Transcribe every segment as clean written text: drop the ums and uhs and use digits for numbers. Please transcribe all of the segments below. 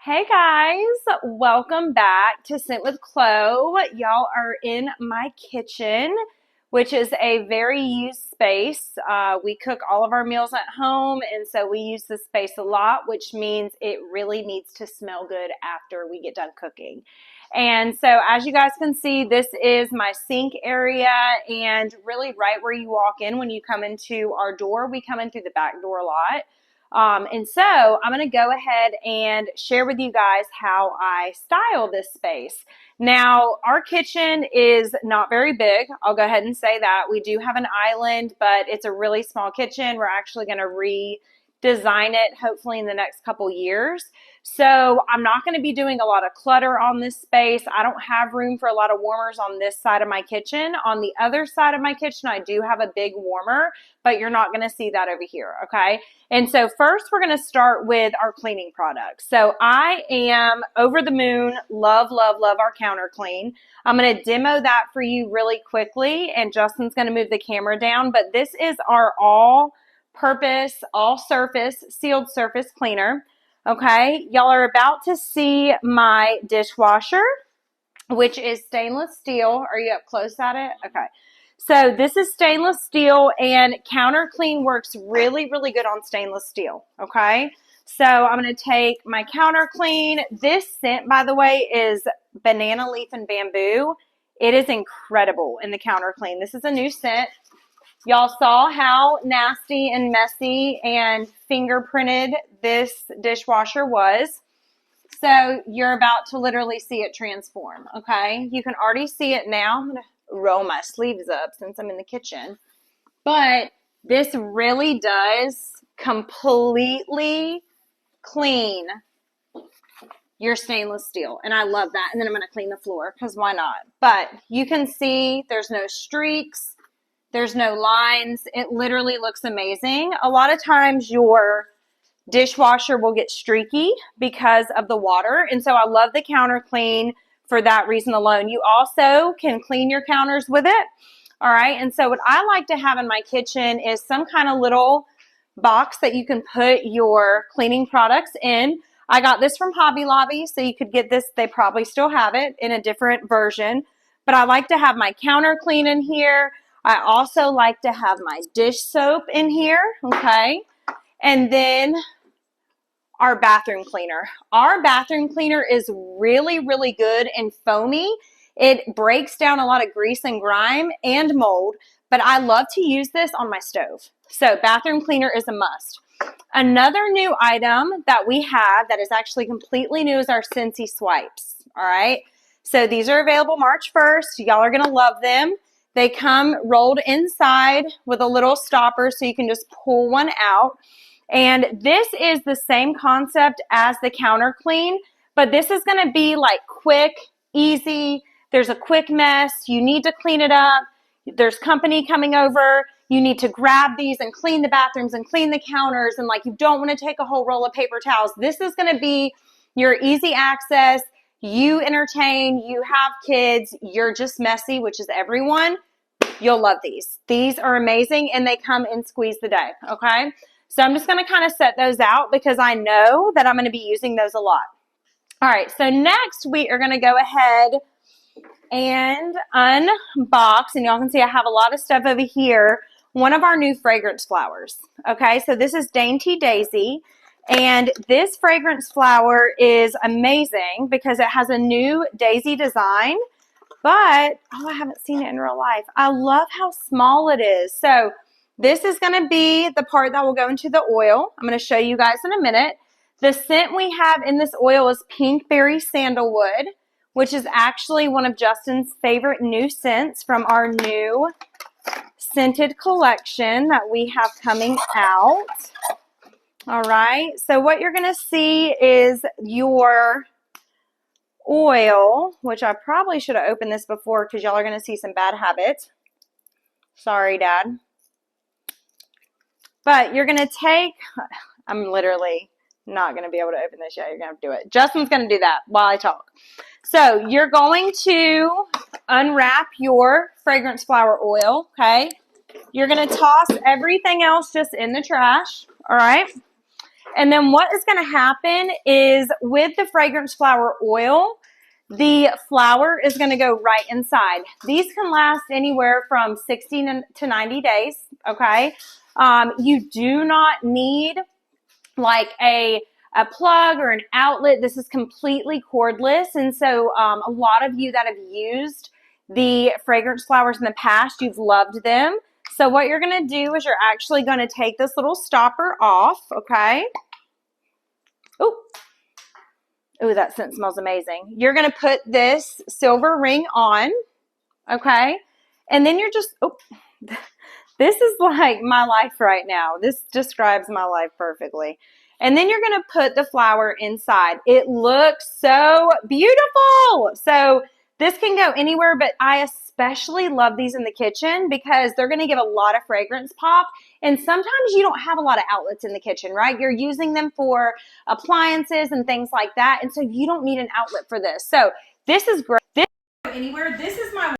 Hey guys, welcome back to Scent with Chloe. Y'all are in my kitchen, which is a very used space. We cook all of our meals at home, and so we use this space a lot, which means it really needs to smell good after we get done cooking. And so as you guys can see, this is my sink area, and really right where you walk in when you come into our door, we come in through the back door a lot. And so I'm going to go ahead and share with you guys how I style this space. Now, our kitchen is not very big. I'll go ahead and say that. We do have an island, but it's a really small kitchen. We're actually going to redesign it hopefully in the next couple years. So I'm not going to be doing a lot of clutter on this space. I don't have room for a lot of warmers on this side of my kitchen. On the other side of my kitchen, I do have a big warmer, but you're not going to see that over here, okay? And so first we're going to start with our cleaning products. So I am over the moon, love, love, love our counter clean. I'm going to demo that for you really quickly, and Justin's going to move the camera down, but this is our all-purpose, all-surface, sealed surface cleaner. Okay, y'all are about to see my dishwasher, which is stainless steel. Are you up close at it? Okay. So this is stainless steel, and counter clean works really, really good on stainless steel. Okay. So I'm going to take my counter clean. This scent, by the way, is banana leaf and bamboo. It is incredible in the counter clean. This is a new scent. Y'all saw how nasty and messy and fingerprinted this dishwasher was. So you're about to literally see it transform, okay? You can already see it now. I'm going to roll my sleeves up since I'm in the kitchen. But this really does completely clean your stainless steel. And I love that. And then I'm going to clean the floor because why not? But you can see there's no streaks. There's no lines. It literally looks amazing. A lot of times your dishwasher will get streaky because of the water. And so I love the counter clean for that reason alone. You also can clean your counters with it. All right. And so what I like to have in my kitchen is some kind of little box that you can put your cleaning products in. I got this from Hobby Lobby, so you could get this. They probably still have it in a different version. But I like to have my counter clean in here. I also like to have my dish soap in here, okay? And then our bathroom cleaner. Our bathroom cleaner is really, really good and foamy. It breaks down a lot of grease and grime and mold, but I love to use this on my stove. So bathroom cleaner is a must. Another new item that we have that is actually completely new is our Scentsy swipes, all right? So these are available March 1st. Y'all are going to love them. They come rolled inside with a little stopper so you can just pull one out. And this is the same concept as the counter clean, but this is going to be like quick, easy. There's a quick mess. You need to clean it up. There's company coming over. You need to grab these and clean the bathrooms and clean the counters. And like you don't want to take a whole roll of paper towels. This is going to be your easy access. You entertain, you have kids, you're just messy, which is everyone. You'll love these. These are amazing, and they come in squeeze the day, okay? So I'm just going to kind of set those out because I know that I'm going to be using those a lot. All right, so next we are going to go ahead and unbox, and y'all can see I have a lot of stuff over here, one of our new fragrance flowers, okay? So this is Dainty Daisy. And this fragrance flower is amazing because it has a new daisy design, but, oh, I haven't seen it in real life. I love how small it is. So this is going to be the part that will go into the oil. I'm going to show you guys in a minute. The scent we have in this oil is Pink Berry Sandalwood, which is actually one of Justin's favorite new scents from our new scented collection that we have coming out. All right, so what you're going to see is your oil, which I probably should have opened this before because y'all are going to see some bad habits. Sorry, Dad. But you're going to take, I'm literally not going to be able to open this yet. You're going to have to do it. Justin's going to do that while I talk. So you're going to unwrap your fragrance flower oil, okay? You're going to toss everything else just in the trash, all right? And then what is going to happen is with the fragrance flower oil, the flower is going to go right inside. These can last anywhere from 60 to 90 days, okay? You do not need like a plug or an outlet. This is completely cordless. And so a lot of you that have used the fragrance flowers in the past, you've loved them. So what you're going to do is you're actually going to take this little stopper off, okay? Oh, oh, that scent smells amazing. You're going to put this silver ring on, okay? And then you're just, oh, this is like my life right now. This describes my life perfectly. And then you're going to put the flower inside. It looks so beautiful. So this can go anywhere, but I especially love these in the kitchen because they're going to give a lot of fragrance pop. And sometimes you don't have a lot of outlets in the kitchen, right? You're using them for appliances and things like that. And so you don't need an outlet for this. So this is great. This anywhere. This is my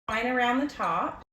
line around the top.